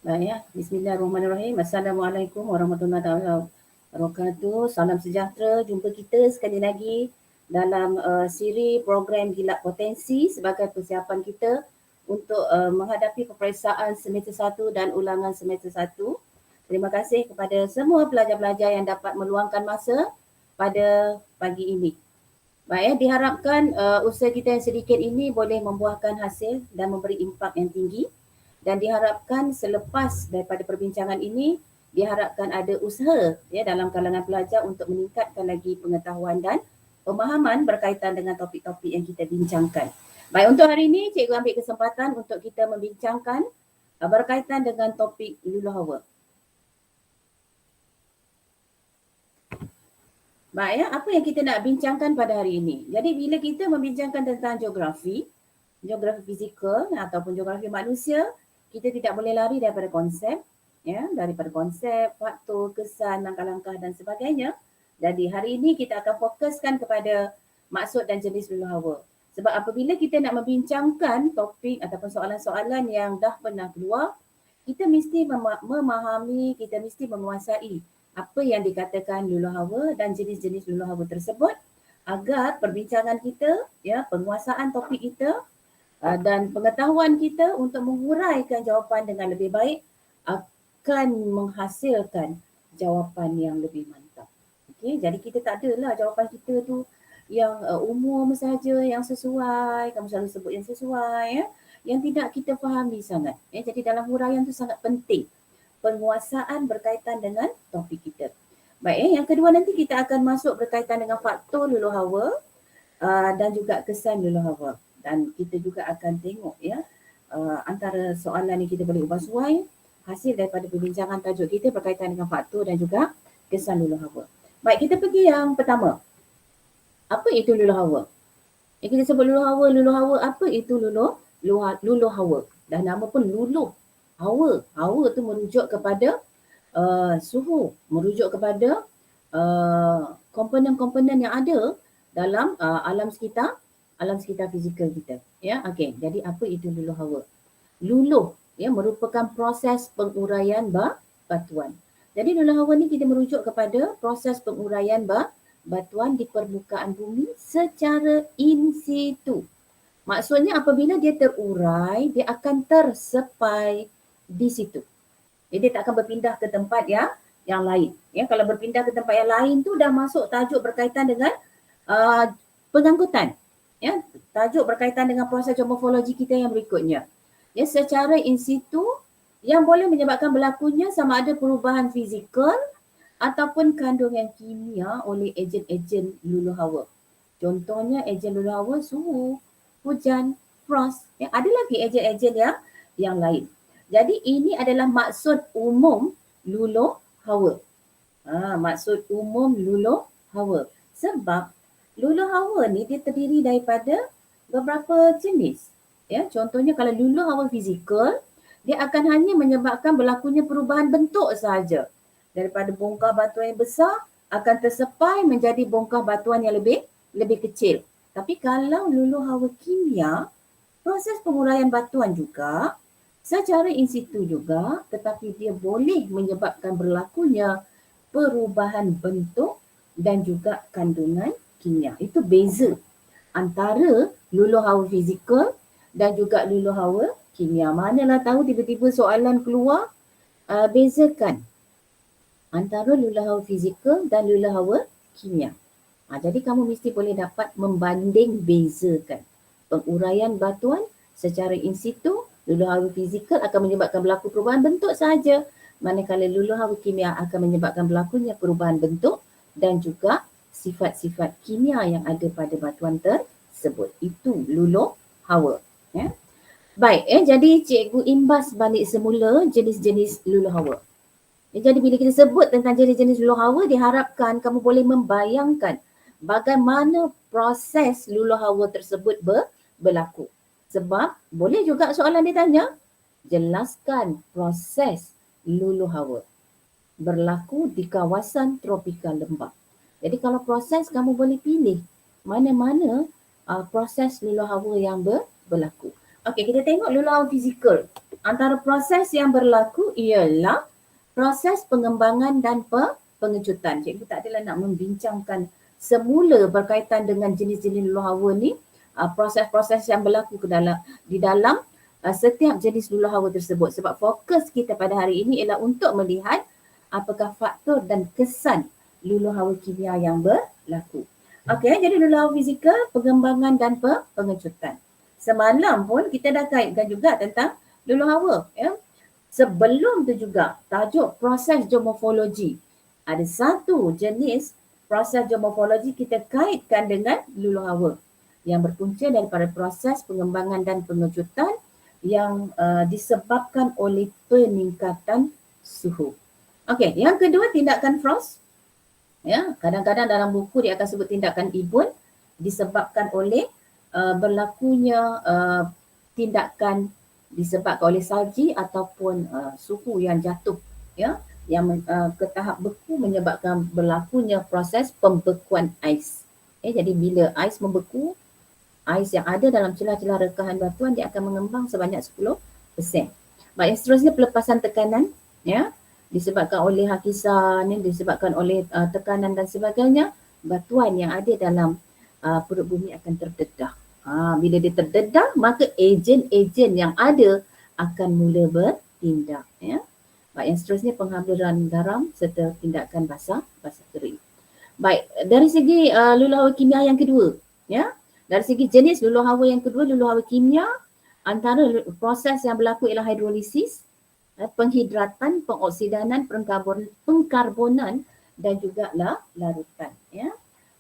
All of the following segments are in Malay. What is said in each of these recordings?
Baik ya, Bismillahirrahmanirrahim. Assalamualaikum warahmatullahi wabarakatuh. Salam sejahtera. Jumpa kita sekali lagi dalam siri program Gilat Potensi sebagai persiapan kita untuk menghadapi peperiksaan semester 1 dan ulangan semester 1. Terima kasih kepada semua pelajar-pelajar yang dapat meluangkan masa pada pagi ini. Baik, diharapkan usaha kita yang sedikit ini boleh membuahkan hasil dan memberi impak yang tinggi. Dan diharapkan selepas daripada perbincangan ini, diharapkan ada usaha ya dalam kalangan pelajar untuk meningkatkan lagi pengetahuan dan pemahaman berkaitan dengan topik-topik yang kita bincangkan. Baik, untuk hari ini cikgu ambil kesempatan untuk kita membincangkan berkaitan dengan topik luluh hawa. Baik ya, apa yang kita nak bincangkan pada hari ini? Jadi bila kita membincangkan tentang geografi fizikal ataupun geografi manusia, kita tidak boleh lari daripada konsep, ya, daripada konsep, faktor, kesan, langkah-langkah dan sebagainya. Jadi hari ini kita akan fokuskan kepada maksud dan jenis luluh hawa. Sebab apabila kita nak membincangkan topik ataupun soalan-soalan yang dah pernah keluar, kita mesti memahami, kita mesti menguasai apa yang dikatakan luluh hawa dan jenis-jenis luluh hawa tersebut agar perbincangan kita, ya, penguasaan topik kita dan pengetahuan kita untuk menguraikan jawapan dengan lebih baik akan menghasilkan jawapan yang lebih mantap. Okey, jadi kita tak adalah jawapan kita tu yang umum saja, yang sesuai, kamu selalu sebut yang sesuai, ya, yang tidak kita fahami sangat. Ya, jadi dalam huraian tu sangat penting penguasaan berkaitan dengan topik kita. Baik, yang kedua nanti kita akan masuk berkaitan dengan faktor luluh hawa dan juga kesan luluh hawa. Dan kita juga akan tengok ya antara soalan ni kita boleh ubah suai hasil daripada perbincangan tajuk kita berkaitan dengan faktor dan juga kesan luluh hawa. Baik, kita pergi yang pertama. Apa itu luluh hawa? Yang kita sebut luluh hawa, apa itu luluh hawa? Dah nama pun luluh hawa. Hawa tu merujuk kepada suhu, merujuk kepada komponen-komponen yang ada dalam alam sekitar fizikal kita. Ya, okey. Jadi apa itu luluh hawa? Luluh ya merupakan proses penguraian batuan. Jadi luluh hawa ni kita merujuk kepada proses penguraian batuan di permukaan bumi secara in situ. Maksudnya apabila dia terurai, dia akan tersepai di situ. Jadi dia tak akan berpindah ke tempat yang lain. Ya, kalau berpindah ke tempat yang lain tu dah masuk tajuk berkaitan dengan pengangkutan. Ya, tajuk berkaitan dengan proses geomorfologi kita yang berikutnya. Ya, secara in situ yang boleh menyebabkan berlakunya sama ada perubahan fizikal ataupun kandungan kimia oleh ejen-ejen luluh hawa. Contohnya ejen luluh hawa suhu, hujan, frost. Ya, ada lagi ejen-ejen yang lain. Jadi ini adalah maksud umum luluh hawa. Maksud umum luluh hawa. Sebab luluh hawa ni dia terdiri daripada beberapa jenis. Ya, contohnya kalau luluh hawa fizikal, dia akan hanya menyebabkan berlakunya perubahan bentuk sahaja. Daripada bongkah batuan yang besar akan tersepai menjadi bongkah batuan yang lebih kecil. Tapi kalau luluh hawa kimia, proses penguraian batuan juga secara in situ juga, tetapi dia boleh menyebabkan berlakunya perubahan bentuk dan juga kandungan kimia. Itu beza antara luluh hawa fizikal dan juga luluh hawa kimia. Manalah tahu tiba-tiba soalan keluar, bezakan antara luluh hawa fizikal dan luluh hawa kimia. Jadi kamu mesti boleh dapat membanding bezakan penguraian batuan secara in situ. Luluh hawa fizikal akan menyebabkan berlaku perubahan bentuk sahaja, manakala luluh hawa kimia akan menyebabkan berlakunya perubahan bentuk dan juga sifat-sifat kimia yang ada pada batuan tersebut. Itu luluh hawa. Ya. Baik, jadi cikgu imbas balik semula jenis-jenis luluh hawa. Jadi bila kita sebut tentang jenis-jenis luluh hawa, diharapkan kamu boleh membayangkan bagaimana proses luluh hawa tersebut berlaku. Sebab boleh juga soalan dia tanya, jelaskan proses luluh hawa berlaku di kawasan tropika lembap. Jadi kalau proses kamu boleh pilih mana-mana proses luluh hawa yang berlaku. Okey, kita tengok luluh hawa fizikal. Antara proses yang berlaku ialah proses pengembangan dan pengejutan. Cikgu tak adalah nak membincangkan semula berkaitan dengan jenis-jenis luluh hawa ni, proses-proses yang berlaku di dalam setiap jenis luluh hawa tersebut. Sebab fokus kita pada hari ini ialah untuk melihat apakah faktor dan kesan luluh hawa kimia yang berlaku. Okey, jadi luluh hawa fizikal, pengembangan dan pengejutan. Semalam pun kita dah kaitkan juga tentang luluh hawa, ya. Sebelum tu juga tajuk proses geomorfologi. Ada satu jenis proses geomorfologi kita kaitkan dengan luluh hawa yang berpunca daripada proses pengembangan dan pengejutan yang disebabkan oleh peningkatan suhu. Okey, yang kedua tindakan frost. Ya, kadang-kadang dalam buku dia akan sebut tindakan Ibn disebabkan oleh berlakunya tindakan disebabkan oleh salji ataupun suhu yang jatuh, ya, yang ke tahap beku menyebabkan berlakunya proses pembekuan ais. Jadi bila ais membeku, ais yang ada dalam celah-celah rekahan batuan dia akan mengembang sebanyak 10%. Baik, yang seterusnya pelepasan tekanan, ya, disebabkan oleh hakisan, disebabkan oleh tekanan dan sebagainya, batuan yang ada dalam perut bumi akan terdedah. Bila dia terdedah, maka ejen-ejen yang ada akan mula bertindak. Ya. Baik, yang seterusnya penghamburan garam serta tindakan basah kering. Baik, dari segi luluh hawa kimia yang kedua, ya, dari segi jenis luluh hawa yang kedua, luluh hawa kimia, antara proses yang berlaku ialah hidrolisis, penghidratan, pengoksidanan, pengkarbonan dan juga larutan. Ya.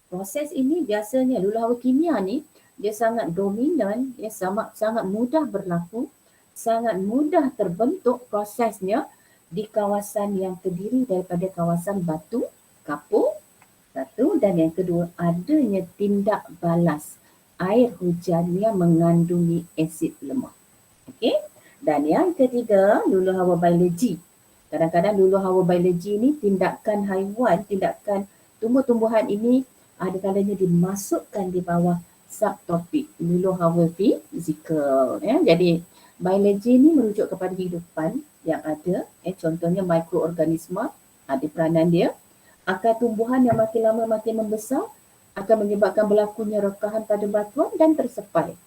Proses ini biasanya luluh hawa kimia ni dia sangat dominan, dia sangat mudah berlaku, sangat mudah terbentuk prosesnya di kawasan yang terdiri daripada kawasan batu kapur, satu, dan yang kedua adanya tindak balas air hujan yang mengandungi asid lemah. Okey. Dan yang ketiga, luluh hawa biologi. Kadang-kadang luluh hawa biologi ni tindakan haiwan, tindakan tumbuh-tumbuhan ini ada kalanya dimasukkan di bawah subtopik luluh hawa fizikal. Ya. Jadi biologi ni merujuk kepada kehidupan yang ada. Contohnya mikroorganisma ada peranan dia. Akar tumbuhan yang makin lama makin membesar akan menyebabkan berlakunya rekahan pada batuan dan tersepai.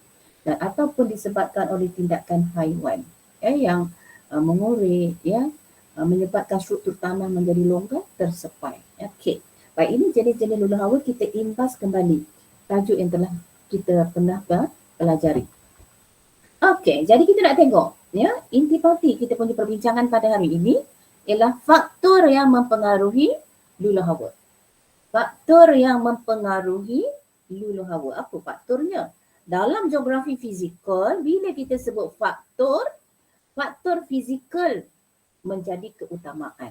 Dan ataupun disebabkan oleh tindakan haiwan yang mengorek, ya, menyebabkan struktur tanah menjadi longgar, tersepai. Okey. Baik, ini jenis-jenis luluh hawa kita imbas kembali tajuk yang telah kita pernah pelajari. Okey, jadi kita nak tengok, ya, intipati kita punya perbincangan pada hari ini ialah faktor yang mempengaruhi luluh hawa. Faktor yang mempengaruhi luluh hawa. Apa faktornya? Dalam geografi fizikal, bila kita sebut faktor fizikal menjadi keutamaan.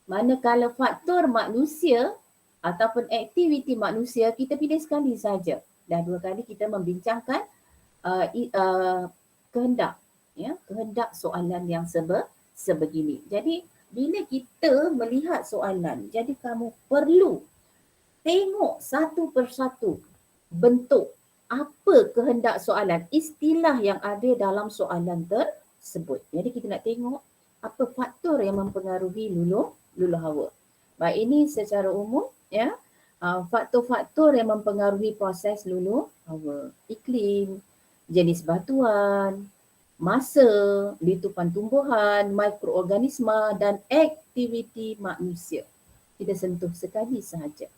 Manakala faktor manusia ataupun aktiviti manusia, kita pilih sekali saja. Dah 2 kali kita membincangkan kehendak, ya, kehendak soalan yang sebegini. Jadi bila kita melihat soalan, jadi kamu perlu tengok satu persatu bentuk apa kehendak soalan, istilah yang ada dalam soalan tersebut. Jadi kita nak tengok apa faktor yang mempengaruhi luluh hawa. Baik, ini secara umum, ya, faktor-faktor yang mempengaruhi proses luluh hawa. Iklim, jenis batuan, masa, litupan tumbuhan, mikroorganisma dan aktiviti manusia. Kita sentuh sekali sahaja.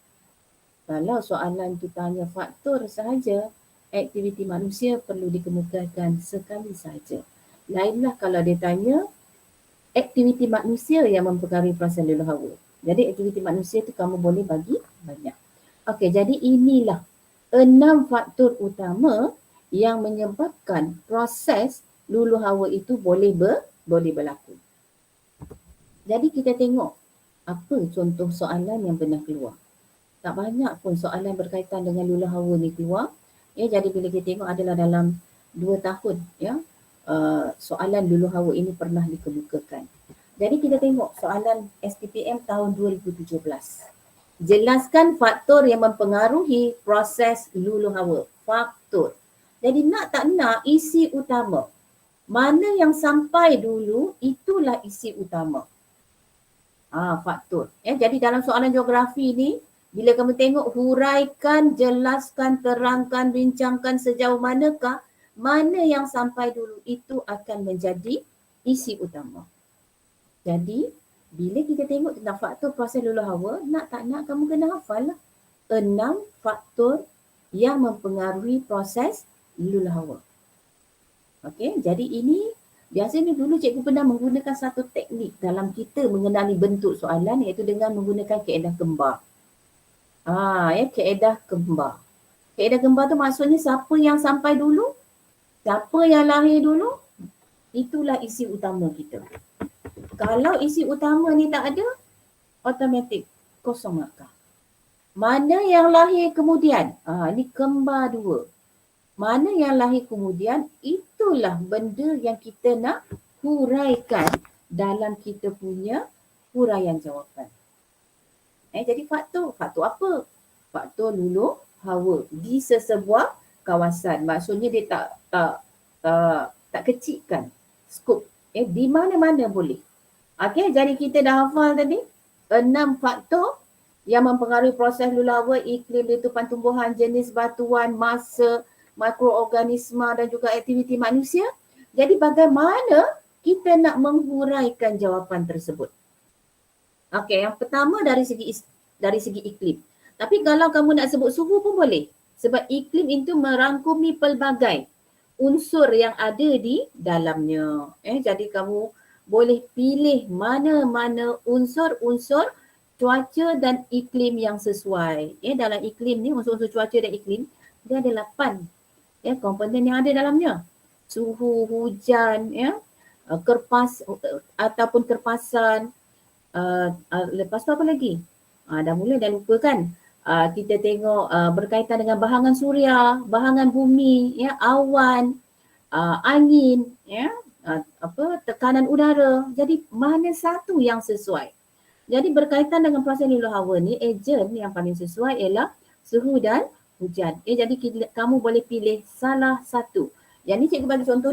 Kalau soalan tu tanya faktor sahaja, aktiviti manusia perlu dikemukakan sekali sahaja. Lainlah kalau dia tanya aktiviti manusia yang mempengaruhi proses luluh hawa. Jadi aktiviti manusia tu kamu boleh bagi banyak. Okey, jadi inilah 6 faktor utama yang menyebabkan proses luluh hawa itu boleh berlaku. Jadi kita tengok apa contoh soalan yang pernah keluar. Tak banyak pun soalan berkaitan dengan luluh hawa ni keluar. Ya, jadi bila kita tengok adalah dalam 2 tahun, ya, soalan luluh hawa ini pernah dikemukakan. Jadi kita tengok soalan SPPM tahun 2017. Jelaskan faktor yang mempengaruhi proses luluh hawa. Faktor. Jadi nak tak nak isi utama. Mana yang sampai dulu, itulah isi utama. Faktor. Jadi dalam soalan geografi ni, bila kamu tengok huraikan, jelaskan, terangkan, bincangkan sejauh manakah, mana yang sampai dulu, itu akan menjadi isi utama. Jadi, bila kita tengok tentang faktor proses luluh hawa, nak tak nak kamu kena hafal lah. 6 faktor yang mempengaruhi proses luluh hawa. Okey, jadi ini biasanya dulu cikgu pernah menggunakan satu teknik dalam kita mengenali bentuk soalan, iaitu dengan menggunakan kaedah gembar. Kaedah gembar. Kaedah gembar tu maksudnya siapa yang sampai dulu, siapa yang lahir dulu, itulah isi utama kita. Kalau isi utama ni tak ada, automatik kosong markah. Mana yang lahir kemudian? Ni kembar 2. Mana yang lahir kemudian, itulah benda yang kita nak huraikan dalam kita punya huraian jawapan. Jadi faktor apa? Faktor luluh hawa di sesebuah kawasan. Maksudnya dia tak kecilkan skop. Di mana-mana boleh. Okey, jadi kita dah hafal tadi 6 faktor yang mempengaruhi proses luluh hawa, iklim, letupan tumbuhan, jenis batuan, masa, mikroorganisme dan juga aktiviti manusia. Jadi bagaimana kita nak menghuraikan jawapan tersebut? Okey, yang pertama dari segi iklim. Tapi kalau kamu nak sebut suhu pun boleh. Sebab iklim itu merangkumi pelbagai unsur yang ada di dalamnya. Jadi kamu boleh pilih mana-mana unsur-unsur cuaca dan iklim yang sesuai. Dalam iklim ni, unsur-unsur cuaca dan iklim, dia ada 8 komponen yang ada dalamnya. Suhu, hujan, kerpas ataupun kerpasan. Lepas tu apa lagi? Dah lupa kan? Kita tengok berkaitan dengan bahangan suria, bahangan bumi, awan, angin, tekanan udara. Jadi mana satu yang sesuai? Jadi berkaitan dengan proses luluh hawa ni, ejen yang paling sesuai ialah suhu dan hujan. Jadi kamu boleh pilih salah satu. Yang ni cikgu bagi contoh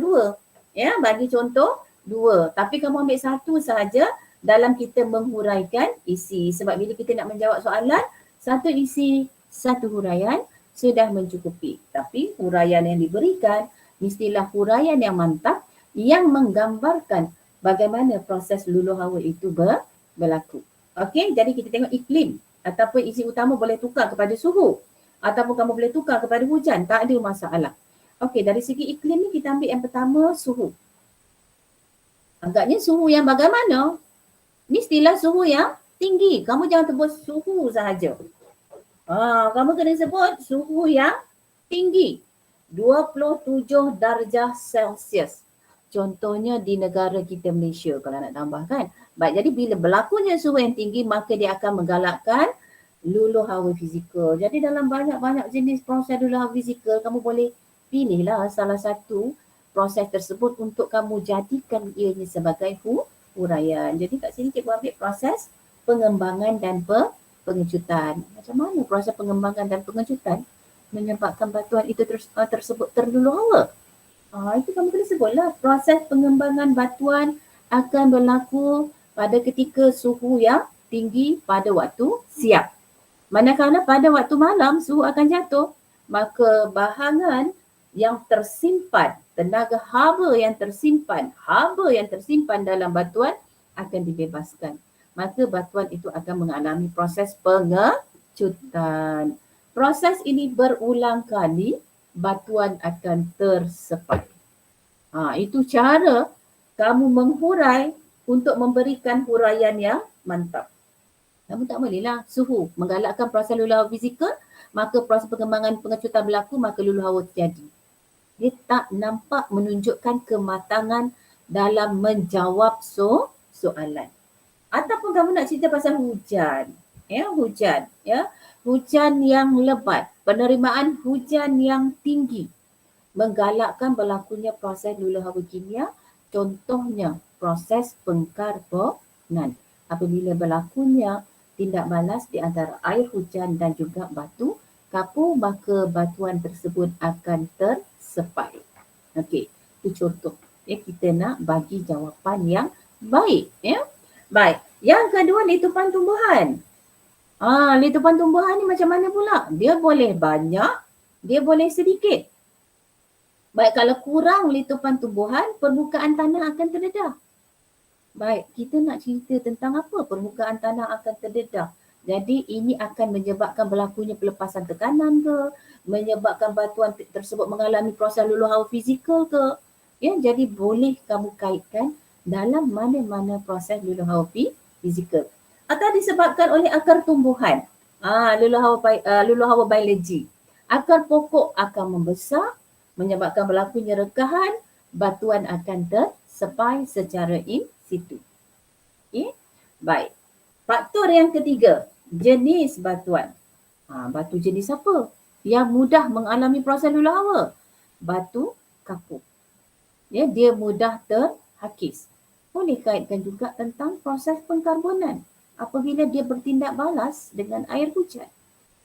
2. Bagi contoh 2. Tapi kamu ambil satu sahaja dalam kita menghuraikan isi. Sebab bila kita nak menjawab soalan, satu isi, satu huraian sudah mencukupi. Tapi huraian yang diberikan mestilah huraian yang mantap yang menggambarkan bagaimana proses luluh hawa itu berlaku. Okey, jadi kita tengok iklim ataupun isi utama boleh tukar kepada suhu ataupun kamu boleh tukar kepada hujan, tak ada masalah. Okey, dari segi iklim ni kita ambil yang pertama suhu. Agaknya suhu yang bagaimana? Mestilah suhu yang tinggi. Kamu jangan sebut suhu sahaja. Kamu kena sebut suhu yang tinggi. 27 darjah Celsius. Contohnya di negara kita Malaysia kalau nak tambahkan. Baik, jadi bila berlakunya suhu yang tinggi, maka dia akan menggalakkan luluh hawa fizikal. Jadi dalam banyak-banyak jenis proses luluh hawa fizikal, kamu boleh pilihlah salah satu proses tersebut untuk kamu jadikan ianya sebagai huraian. Jadi kat sini cikgu ambil proses pengembangan dan pengecutan. Macam mana proses pengembangan dan pengecutan menyebabkan batuan itu tersebut terluluh hawa? Itu kamu kena sebutlah. Proses pengembangan batuan akan berlaku pada ketika suhu yang tinggi pada waktu siang. Manakala pada waktu malam suhu akan jatuh, maka bahangan yang tersimpan, tenaga haba yang tersimpan dalam batuan akan dibebaskan. Maka batuan itu akan mengalami proses pengecutan. Proses ini berulang kali, batuan akan tersepai. Itu cara kamu menghurai untuk memberikan huraian yang mantap. Kamu tak bolehlah suhu menggalakkan proses luluh hawa fizikal, maka proses pengembangan pengecutan berlaku, maka luluh hawa terjadi. Dia tak nampak menunjukkan kematangan dalam menjawab soalan. Ataupun kamu nak cerita pasal hujan. Hujan yang lebat, penerimaan hujan yang tinggi menggalakkan berlakunya proses luluh hawa kimia. Contohnya proses pengkarbonan. Apabila berlakunya tindak balas di antara air hujan dan juga batu kapur, maka batuan tersebut akan tersepai. Okey, itu contoh. Ya, kita nak bagi jawapan yang baik. Ya. Baik. Yang kedua, letupan tumbuhan. Letupan tumbuhan ni macam mana pula? Dia boleh banyak, dia boleh sedikit. Baik, kalau kurang letupan tumbuhan, permukaan tanah akan terdedah. Baik, kita nak cerita tentang apa permukaan tanah akan terdedah. Jadi ini akan menyebabkan berlakunya pelepasan tekanan ke, menyebabkan batuan tersebut mengalami proses luluh hawa fizikal ke. Ya, jadi boleh kamu kaitkan dalam mana-mana proses luluh hawa fizikal. Atau disebabkan oleh akar tumbuhan. Luluh hawa biologi. Akar pokok akan membesar, menyebabkan berlakunya rekahan, batuan akan tersepai secara in situ. Okay. Baik. Faktor yang ketiga, jenis batuan. Batu jenis apa? Yang mudah mengalami proses luluh hawa. Batu kapur. Ya, dia mudah terhakis. Boleh kaitkan juga tentang proses pengkarbonan. Apabila dia bertindak balas dengan air hujan,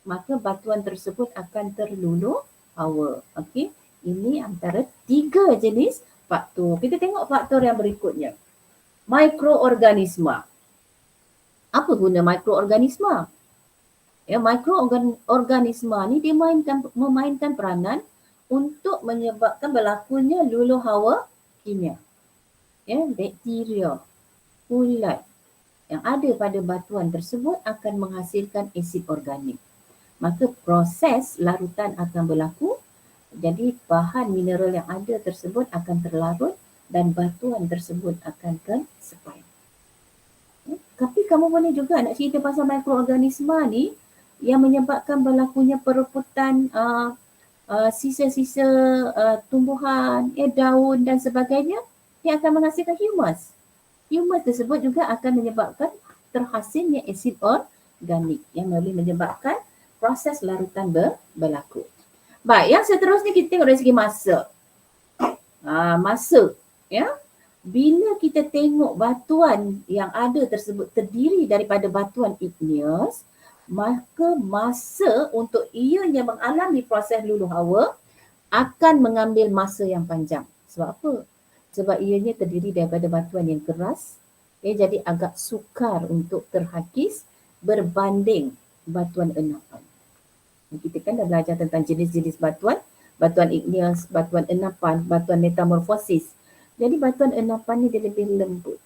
maka batuan tersebut akan terluluh hawa. Okey. Ini antara 3 jenis faktor. Kita tengok faktor yang berikutnya. Mikroorganisma. Apa guna mikroorganisma? Ya, mikroorganisma ni dia memainkan peranan untuk menyebabkan berlakunya luluh hawa kimia. Ya, bakteria, kulat yang ada pada batuan tersebut akan menghasilkan asid organik. Maka proses larutan akan berlaku. Jadi bahan mineral yang ada tersebut akan terlarut dan batuan tersebut akan tersepai. Tapi kamu boleh juga nak cerita pasal mikroorganisma ni yang menyebabkan berlakunya perebutan sisa-sisa tumbuhan, daun dan sebagainya yang akan menghasilkan humus. Humus tersebut juga akan menyebabkan terhasilnya asid organik yang boleh menyebabkan proses larutan berlaku. Baik, yang seterusnya kita tengok dari segi masa. Masa, ya. Bila kita tengok batuan yang ada tersebut terdiri daripada batuan igneous, maka masa untuk ianya mengalami proses luluh hawa akan mengambil masa yang panjang. Sebab apa? Sebab ianya terdiri daripada batuan yang keras, jadi agak sukar untuk terhakis berbanding batuan enapan. Kita kan dah belajar tentang jenis-jenis batuan, batuan igneous, batuan enapan, batuan metamorfosis. Jadi batuan enapan ni dia lebih lembut.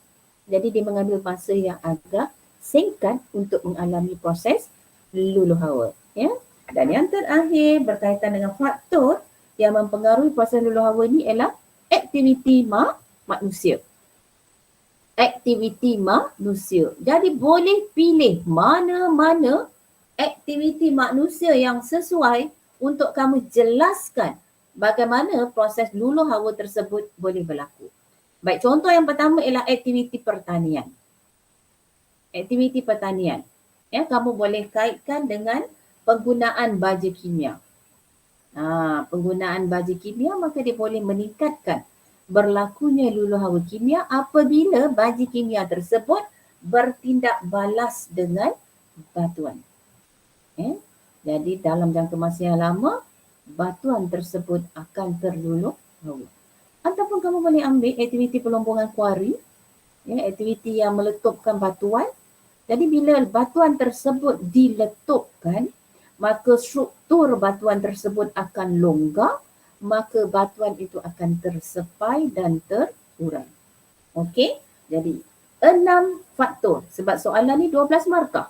Jadi dia mengambil masa yang agak singkat untuk mengalami proses luluh hawa. Ya? Dan yang terakhir berkaitan dengan faktor yang mempengaruhi proses luluh hawa ni ialah aktiviti manusia. Aktiviti manusia. Jadi boleh pilih mana-mana aktiviti manusia yang sesuai untuk kamu jelaskan bagaimana proses luluh hawa tersebut boleh berlaku. Baik, contoh yang pertama ialah aktiviti pertanian. Aktiviti pertanian. Ya, kamu boleh kaitkan dengan penggunaan baja kimia. Penggunaan baja kimia maka dia boleh meningkatkan berlakunya luluh hawa kimia apabila baja kimia tersebut bertindak balas dengan batuan. Jadi dalam jangka masa yang lama, batuan tersebut akan terluluh hawa. Ataupun kamu boleh ambil aktiviti pelombongan kuari, aktiviti yang meletupkan batuan. Jadi bila batuan tersebut diletupkan, maka struktur batuan tersebut akan longgar, maka batuan itu akan tersepai dan terurai. Okey, jadi 6 faktor. Sebab soalan ni 12 markah.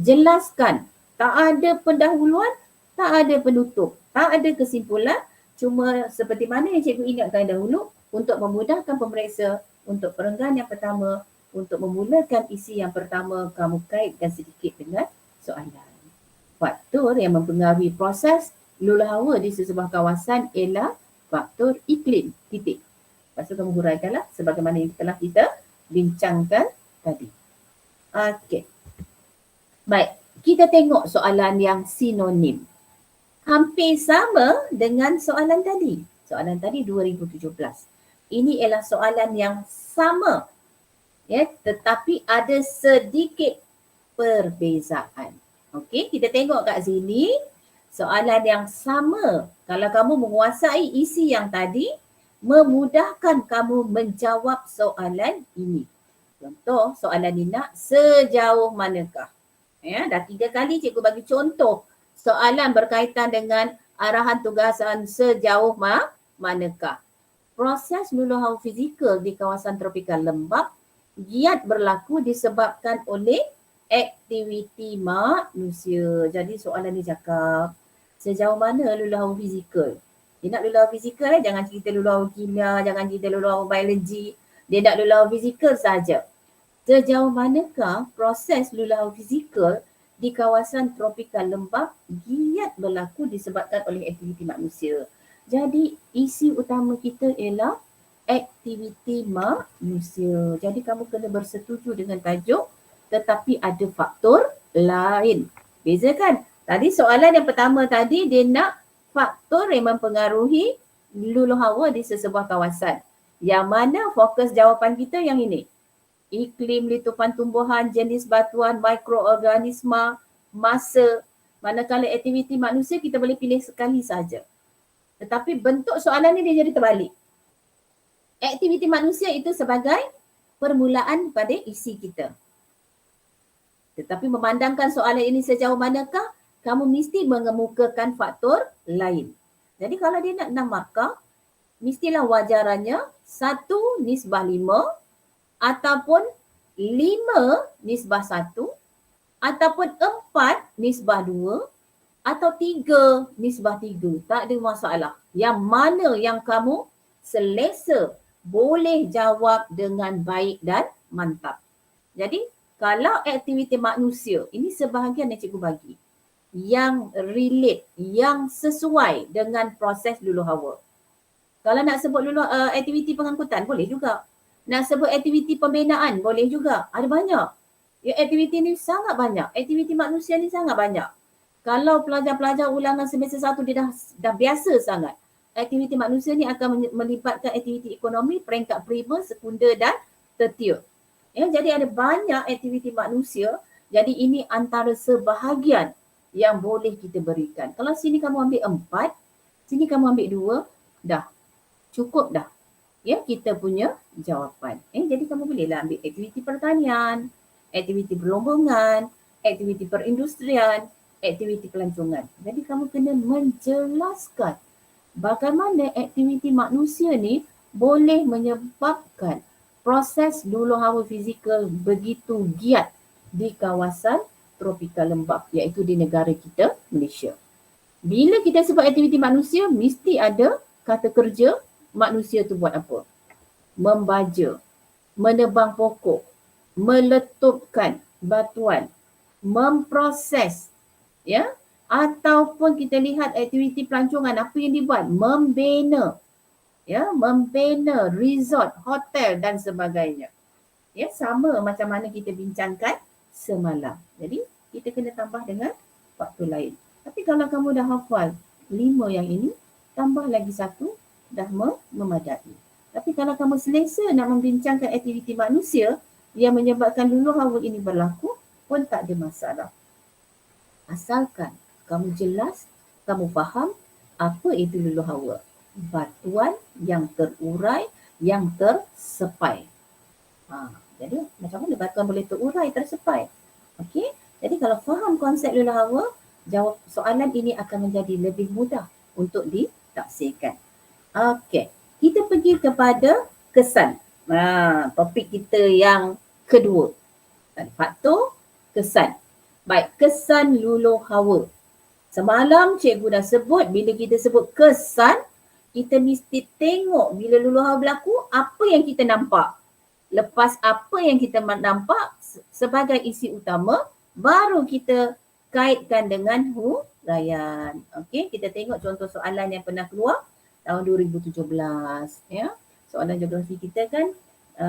Jelaskan. Tak ada pendahuluan, tak ada penutup, tak ada kesimpulan. Cuma seperti mana yang cikgu ingatkan dahulu, untuk memudahkan pemeriksa, untuk perenggan yang pertama, untuk memulakan isi yang pertama, kamu kaitkan sedikit dengan soalan. Faktor yang mempengaruhi proses luluh hawa di sesebuah kawasan ialah faktor iklim. Titik. Lepas tu kamu huraikanlah sebagaimana yang telah kita bincangkan tadi. Okey. Baik. Kita tengok soalan yang sinonim. Hampir sama dengan soalan tadi. Soalan tadi 2017. Ini ialah soalan yang sama. Ya, tetapi ada sedikit perbezaan. Okey, kita tengok kat sini. Soalan yang sama. Kalau kamu menguasai isi yang tadi, memudahkan kamu menjawab soalan ini. Contoh soalan ni nak sejauh manakah? Ya, dah 3 kali cikgu bagi contoh soalan berkaitan dengan arahan tugasan sejauh manakah. Proses luluh hawa fizikal di kawasan tropikal lembap giat berlaku disebabkan oleh aktiviti manusia. Jadi soalan ni cakap sejauh mana luluh hawa fizikal? Dia nak luluh hawa fizikal jangan cerita luluh hawa kimia, jangan cerita luluh hawa biologi. Dia nak luluh hawa fizikal saja. Sejauh manakah proses luluh hawa fizikal di kawasan tropikal lembap giat berlaku disebabkan oleh aktiviti manusia. Jadi isi utama kita ialah aktiviti manusia. Jadi kamu kena bersetuju dengan tajuk tetapi ada faktor lain. Beza kan? Tadi soalan yang pertama tadi dia nak faktor yang mempengaruhi luluh hawa di sesebuah kawasan. Yang mana fokus jawapan kita yang ini. Iklim, litupan tumbuhan, jenis batuan, mikroorganisma, masa. Manakala aktiviti manusia kita boleh pilih sekali saja. Tetapi bentuk soalan ni dia jadi terbalik. Aktiviti manusia itu sebagai permulaan pada isi kita. Tetapi memandangkan soalan ini sejauh manakah, kamu mesti mengemukakan faktor lain. Jadi kalau dia nak 6 markah, mestilah wajarannya 1/5 ataupun 5/1 ataupun 4/2 atau 3/3. Tak ada masalah. Yang mana yang kamu selesa boleh jawab dengan baik dan mantap. Jadi kalau aktiviti manusia, ini sebahagian yang cikgu bagi. Yang relate, yang sesuai dengan proses luluh hawa. Kalau nak sebut aktiviti pengangkutan, boleh juga. Nak sebut aktiviti pembinaan, boleh juga. Ada banyak. Ya, aktiviti ni sangat banyak. Aktiviti manusia ni sangat banyak. Kalau pelajar-pelajar ulangan semester 1 dia dah biasa sangat. Aktiviti manusia ni akan melibatkan aktiviti ekonomi, peringkat primer, sekunder dan tertiur. Ya, jadi ada banyak aktiviti manusia. Jadi ini antara sebahagian yang boleh kita berikan. Kalau sini kamu ambil 4, sini kamu ambil 2, dah. Cukup dah. Ya, kita punya jawapan. Jadi kamu bolehlah ambil aktiviti pertanian, aktiviti perlombongan, aktiviti perindustrian, aktiviti pelancongan. Jadi kamu kena menjelaskan bagaimana aktiviti manusia ni boleh menyebabkan proses luluh hawa fizikal begitu giat di kawasan tropikal lembap iaitu di negara kita Malaysia. Bila kita sebut aktiviti manusia, mesti ada kata kerja manusia tu buat apa? Membaja, menebang pokok, meletupkan batuan, memproses, ya, ataupun kita lihat aktiviti pelancongan apa yang dibuat, membina, ya, membina resort, hotel dan sebagainya. Ya, sama macam mana kita bincangkan semalam. Jadi kita kena tambah dengan faktor lain. Tapi kalau kamu dah hafal 5 yang ini, tambah lagi 1 dah memadai. Tapi kalau kamu selesa nak membincangkan aktiviti manusia yang menyebabkan luluh hawa ini berlaku, pun tak ada masalah. Asalkan kamu jelas, kamu faham apa itu luluh hawa. Batuan yang terurai, yang tersepai. Jadi macam mana batuan boleh terurai, tersepai? Okey, jadi kalau faham konsep luluh hawa, jawab soalan ini akan menjadi lebih mudah untuk ditafsirkan. Okey, kita pergi kepada kesan. Topik kita yang kedua. Faktor kesan. Baik, kesan luluh hawa. Semalam cikgu dah sebut, bila kita sebut kesan, kita mesti tengok bila luluh hawa berlaku, apa yang kita nampak. Lepas apa yang kita nampak sebagai isi utama, baru kita kaitkan dengan huraian. Okey, kita tengok contoh soalan yang pernah keluar tahun 2017. Ya, soalan geografi kita kan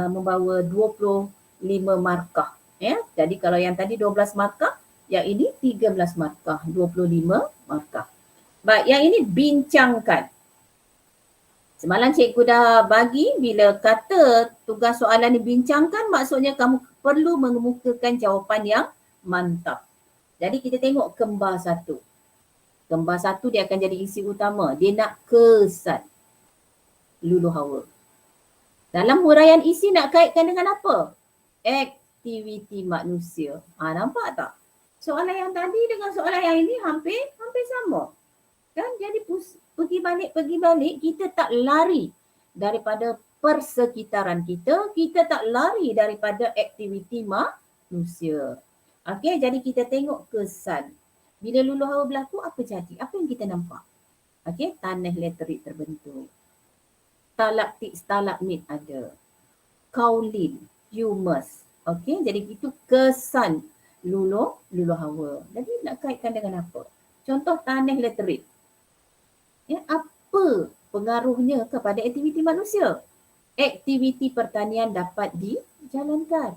membawa 25 markah. Ya, jadi kalau yang tadi 12 markah, yang ini 13 markah, 25 markah. Baik, yang ini bincangkan. Semalam cikgu dah bagi bila kata tugas soalan ni bincangkan, maksudnya kamu perlu mengemukakan jawapan yang mantap. Jadi kita tengok kembar 1. Kembar 1 dia akan jadi isi utama. Dia nak kesan. lulu hawa. Dalam huraian isi nak kaitkan dengan apa? Aktiviti manusia. Nampak tak? Soalan yang tadi dengan soalan yang ini hampir sama. Kan? Jadi pergi balik kita tak lari daripada persekitaran kita tak lari daripada aktiviti manusia. Okey, jadi kita tengok kesan. Bila lulu hawa berlaku, apa jadi? Apa yang kita nampak? Okey, tanah laterit terbentuk. Stalaktit ada. Kaulin, humus. Okey, jadi itu kesan lulu hawa. Jadi nak kaitkan dengan apa? Contoh tanah laterit. Ya, apa pengaruhnya kepada aktiviti manusia? Aktiviti pertanian dapat dijalankan.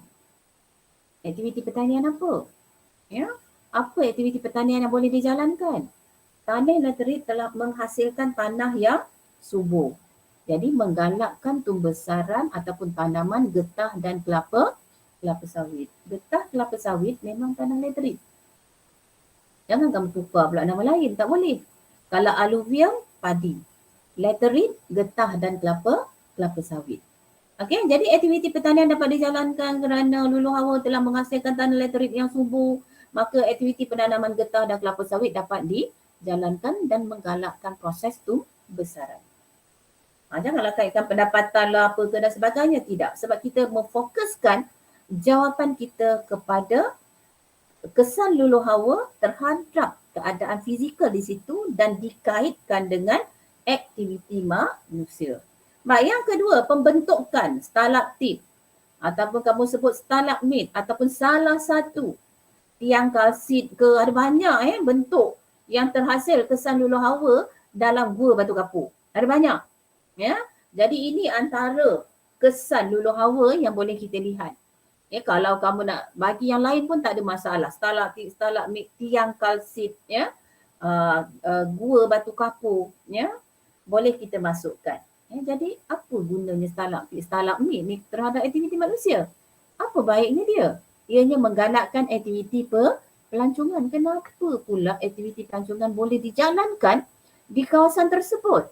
Aktiviti pertanian apa? Ya, apa aktiviti pertanian yang boleh dijalankan? Tanah laterit telah menghasilkan tanah yang subur. Jadi menggalakkan tumbesaran ataupun tanaman getah dan kelapa sawit. Getah kelapa sawit memang tanah laterit. Jangan kamu tukar pula nama lain, tak boleh. Kalau aluvium, padi. Laterit, getah dan kelapa sawit. Okey, jadi aktiviti pertanian dapat dijalankan kerana lulu hawa telah menghasilkan tanah laterit yang subur. Maka aktiviti penanaman getah dan kelapa sawit dapat dijalankan dan menggalakkan proses tumbesaran. Janganlah kaitkan pendapatan lah apa ke dan sebagainya. Tidak. Sebab kita memfokuskan jawapan kita kepada kesan lulu hawa terhadap keadaan fizikal di situ dan dikaitkan dengan aktiviti manusia. Baik, yang kedua, pembentukan stalaktit ataupun kamu sebut stalagmit ataupun salah satu tiang kalsit ke, ada banyak bentuk yang terhasil kesan lulu hawa dalam gua Batu Kapur. Ada banyak. Ya. Jadi ini antara kesan lulu hawa yang boleh kita lihat. Ya, kalau kamu nak bagi yang lain pun tak ada masalah. Stalaktit, stalagmit, tiang kalsit, ya, gua Batu Kapur, ya, boleh kita masukkan. Ya, jadi apa gunanya stalaktit, stalagmit ni terhadap aktiviti manusia? Apa baiknya dia? Ianya menggalakkan aktiviti pelancongan. Kenapa pula aktiviti pelancongan boleh dijalankan di kawasan tersebut?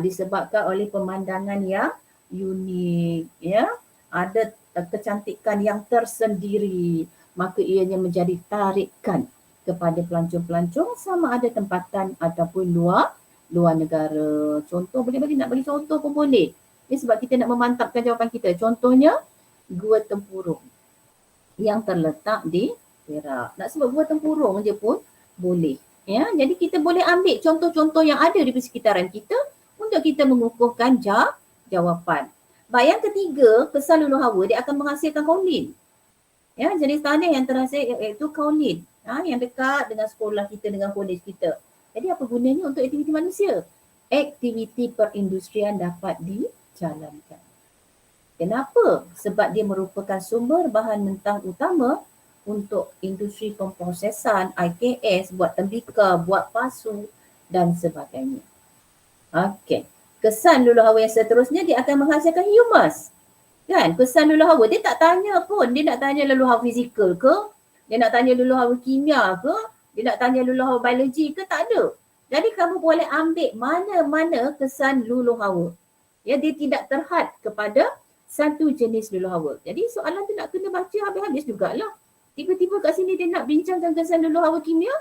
Disebabkan oleh pemandangan yang unik, ya, ada kecantikan yang tersendiri, maka ianya menjadi tarikan kepada pelancong-pelancong sama ada tempatan ataupun luar negara. Contoh nak bagi contoh pun boleh. Ini sebab kita nak memantapkan jawapan kita. Contohnya Gua Tempurung yang terletak di Perak. Nak sebut Gua Tempurung je pun boleh. Ya, jadi kita boleh ambil contoh-contoh yang ada di persekitaran kita untuk kita mengukuhkan jawapan. Baik, yang ketiga, kesan lulu hawa dia akan menghasilkan kaulin. Ya, jenis tanah yang terhasil iaitu kaulin. Yang dekat dengan sekolah kita, dengan kolej kita. Jadi apa gunanya untuk aktiviti manusia? Aktiviti perindustrian dapat dijalankan. Kenapa? Sebab dia merupakan sumber bahan mentah utama untuk industri pemprosesan, IKS, buat tembika, buat pasu dan sebagainya. Okey. Kesan lulu hawa yang seterusnya dia akan menghasilkan humus. Kan? Kesan lulu hawa dia tak tanya pun. Dia nak tanya lulu hawa fizikal ke? Dia nak tanya lulu hawa kimia ke? Dia nak tanya lulu hawa biologi ke? Tak ada. Jadi kamu boleh ambil mana-mana kesan lulu hawa. Ya, dia tidak terhad kepada satu jenis lulu hawa. Jadi soalan tu nak kena baca habis-habis jugalah. Tiba-tiba kat sini dia nak bincangkan kesan lulu hawa kimia.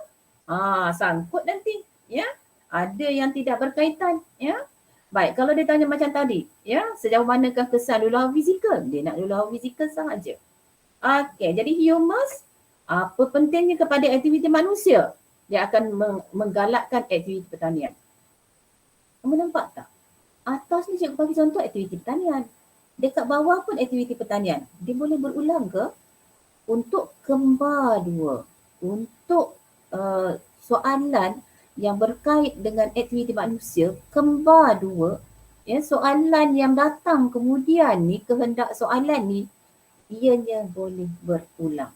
Sangkut nanti. Ya. Ada yang tidak berkaitan. Ya. Baik, kalau dia tanya macam tadi, ya, sejauh manakah kesan lulu hawa fizikal? Dia nak lulu hawa fizikal sahaja. Okey, jadi humus, apa pentingnya kepada aktiviti manusia? Dia akan menggalakkan aktiviti pertanian. Kamu nampak tak? Atas ni cikgu bagi contoh aktiviti pertanian. Dekat bawah pun aktiviti pertanian. Dia boleh berulang ke? Untuk kembar dua. Untuk soalan yang berkait dengan aktiviti manusia, kembar dua, ya, soalan yang datang kemudian ni, kehendak soalan ni, ianya boleh berulang.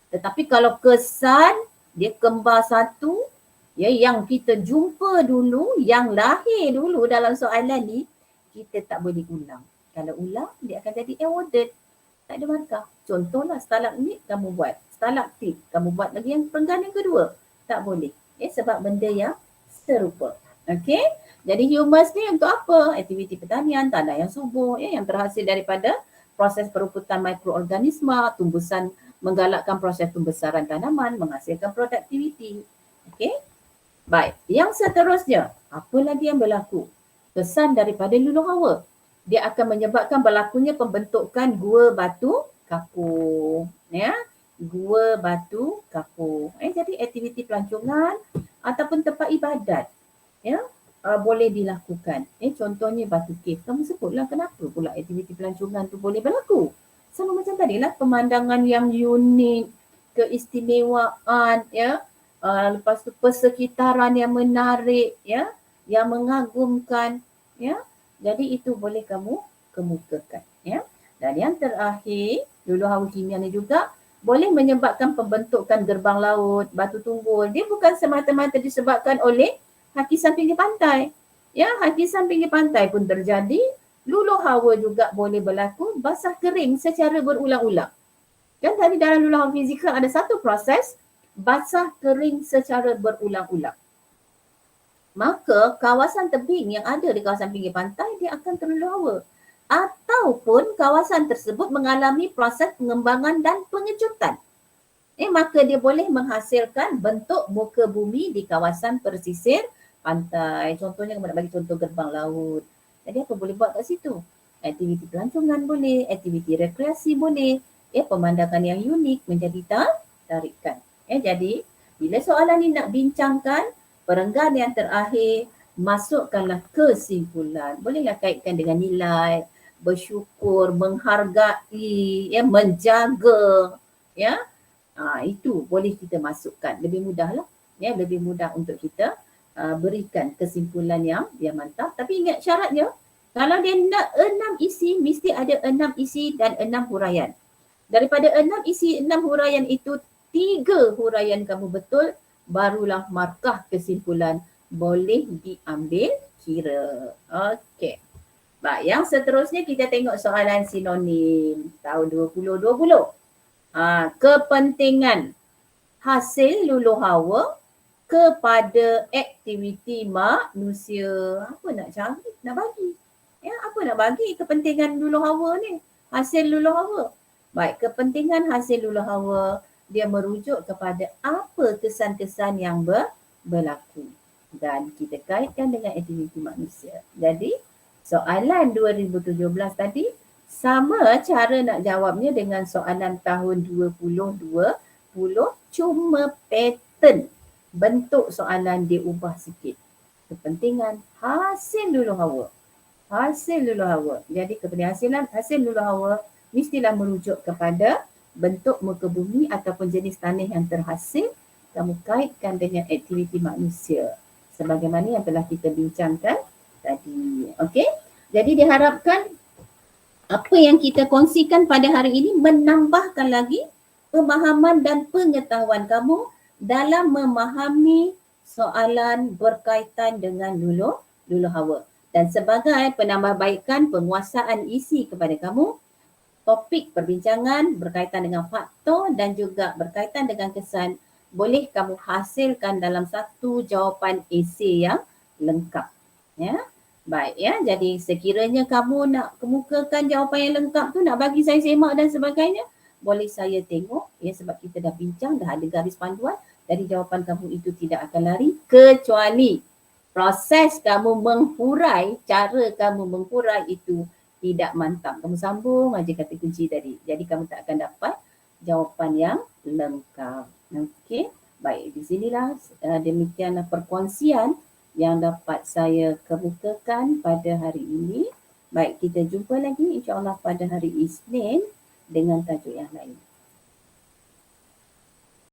Tetapi kalau kesan, dia kembar satu, ya, yang kita jumpa dulu, yang lahir dulu dalam soalan ni, kita tak boleh ulang. Kalau ulang, dia akan jadi awarded. Tak ada markah. Contohlah stalagmit kamu buat, stalaktit kamu buat lagi yang perenggan yang kedua. Tak boleh. Sebab benda yang serupa. Okey. Jadi humus ni untuk apa? Aktiviti pertanian, tanah yang subur yang terhasil daripada proses peruputan mikroorganisma, tumbusan, menggalakkan proses pembesaran tanaman, menghasilkan produktiviti. Okey. Baik, yang seterusnya, apa lagi yang berlaku? Kesan daripada luluh hawa. Dia akan menyebabkan berlakunya pembentukan gua batu kapur. Gua batu kapur. Jadi aktiviti pelancongan ataupun tempat ibadat boleh dilakukan. Contohnya batu cave. Kamu sebutlah kenapa pula aktiviti pelancongan tu boleh berlaku. Sama macam tadilah, pemandangan yang unik, keistimewaan, lepas tu persekitaran yang menarik, yang mengagumkan, jadi itu boleh kamu kemukakan, Dan yang terakhir, luluh hawa kimia ni juga boleh menyebabkan pembentukan gerbang laut, batu tunggul. Dia bukan semata-mata disebabkan oleh hakisan pinggir pantai. Hakisan pinggir pantai pun terjadi. Luluh hawa juga boleh berlaku basah kering secara berulang-ulang. Kan tadi dalam luluh hawa fizikal ada satu proses basah kering secara berulang-ulang. Maka kawasan tebing yang ada di kawasan pinggir pantai dia akan terluluh hawa. Ataupun kawasan tersebut mengalami proses pengembangan dan pengecutan. Maka dia boleh menghasilkan bentuk muka bumi di kawasan pesisir pantai. Contohnya kamu nak bagi contoh gerbang laut. Jadi apa boleh buat kat situ? Aktiviti pelancongan boleh, aktiviti rekreasi boleh. Pemandangan yang unik menjadi tarikan. Jadi bila soalan ni nak bincangkan perenggan yang terakhir, masukkanlah kesimpulan. Bolehlah kaitkan dengan nilai, bersyukur, menghargai, menjaga, itu boleh kita masukkan. Lebih mudah lah. Lebih mudah untuk kita berikan kesimpulan yang mantap. Tapi ingat syaratnya, kalau dia nak 6 isi, mesti ada 6 isi dan 6 huraian. Daripada 6 isi, 6 huraian itu, 3 huraian kamu betul, barulah markah kesimpulan boleh diambil kira. Okey. Baik, yang seterusnya kita tengok soalan sinonim tahun 2020. Kepentingan hasil luluh hawa kepada aktiviti manusia. Apa nak cari, nak bagi? Apa nak bagi kepentingan luluh hawa ni? Hasil luluh hawa. Baik, kepentingan hasil luluh hawa dia merujuk kepada apa kesan-kesan yang berlaku. Dan kita kaitkan dengan aktiviti manusia. Jadi, soalan 2017 tadi sama cara nak jawabnya dengan soalan tahun 2020, cuma pattern bentuk soalan dia ubah sikit. Kepentingan hasil luluh hawa. Hasil luluh hawa. Jadi kepentingan hasil luluh hawa mestilah merujuk kepada bentuk muka bumi ataupun jenis tanah yang terhasil, kamu kaitkan dengan aktiviti manusia. Sebagaimana yang telah kita bincangkan tadi. Okey? Jadi diharapkan apa yang kita kongsikan pada hari ini menambahkan lagi pemahaman dan pengetahuan kamu dalam memahami soalan berkaitan dengan luluh hawa. Dan sebagai penambahbaikan penguasaan isi kepada kamu, topik perbincangan berkaitan dengan faktor dan juga berkaitan dengan kesan boleh kamu hasilkan dalam satu jawapan esei yang lengkap. Baik, jadi sekiranya kamu nak kemukakan jawapan yang lengkap tu, nak bagi saya semak dan sebagainya, boleh saya tengok sebab kita dah bincang, dah ada garis panduan. Jadi jawapan kamu itu tidak akan lari kecuali proses kamu menghurai, cara kamu menghurai itu tidak mantap. Kamu sambung aja kata kunci tadi. Jadi kamu tak akan dapat jawapan yang lengkap. Okey. Baik, di sinilah demikianlah perkongsian yang dapat saya kemukakan pada hari ini. Baik, kita jumpa lagi insya-Allah pada hari Isnin dengan tajuk yang lain.